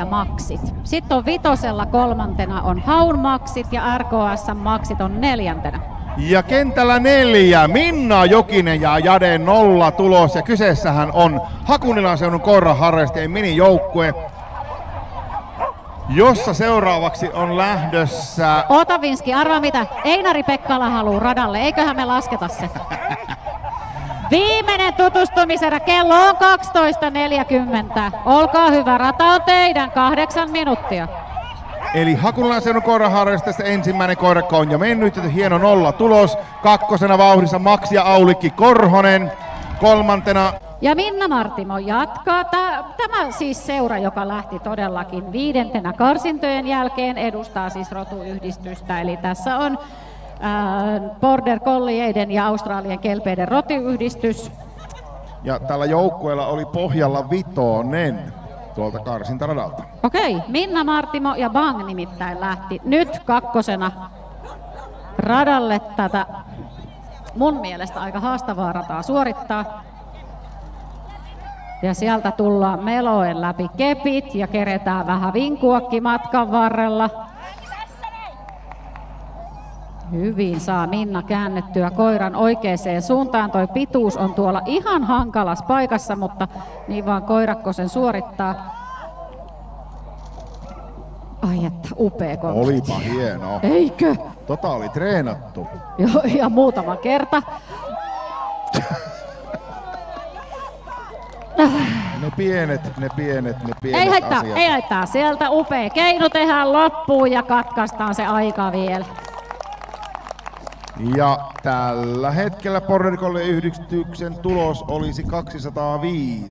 Maksit. Sitten on vitosella kolmantena on Haun Maksit ja RKS Maksit on neljäntenä. Ja kentällä 4, Minna Jokinen ja Jade Nolla tulos. Ja kyseessähän on Hakunilan seudun koiraharrastajien minijoukkue, jossa seuraavaksi on lähdössä... Otavinski, arvaa mitä? Einari Pekkala haluaa radalle, eiköhän me lasketa se. Viimeinen tutustumiserä, kello on 12.40. Olkaa hyvä, rata on teidän, 8 minuuttia. Eli Hakunilan seudun koiraharrastajista ensimmäinen koirakko on jo mennyt, hieno 0 tulos. Kakkosena vauhdissa Max ja Aulikki Korhonen. Kolmantena... Ja Minna Martimo jatkaa. Tämä siis seura, joka lähti todellakin 5. karsintojen jälkeen, edustaa siis rotuyhdistystä. Eli tässä on Border Collieiden ja Australian kelpeiden rotuyhdistys. Ja tällä joukkueella oli pohjalla vitonen tuolta karsintaradalta. Okei, Minna Martimo ja Bang nimittäin lähti nyt kakkosena radalle tätä mun mielestä aika haastavaa rataa suorittaa. Ja sieltä tullaan meloen läpi kepit ja keretään vähän vinkuakin matkan varrella. Hyvin saa Minna käännettyä koiran oikeaan suuntaan. Toi pituus on tuolla ihan hankalassa paikassa, mutta niin vaan koirakko sen suorittaa. Ai että, upea kontakti. Olipa hieno. Eikö? Tota oli treenattu. Joo, ja muutama kerta. Ne pienet Ei haittaa, asiat. ei haittaa. Sieltä upea keino tehdään loppuun ja katkaistaan se aika vielä. Ja tällä hetkellä Border Collie -yhdistyksen tulos olisi 205.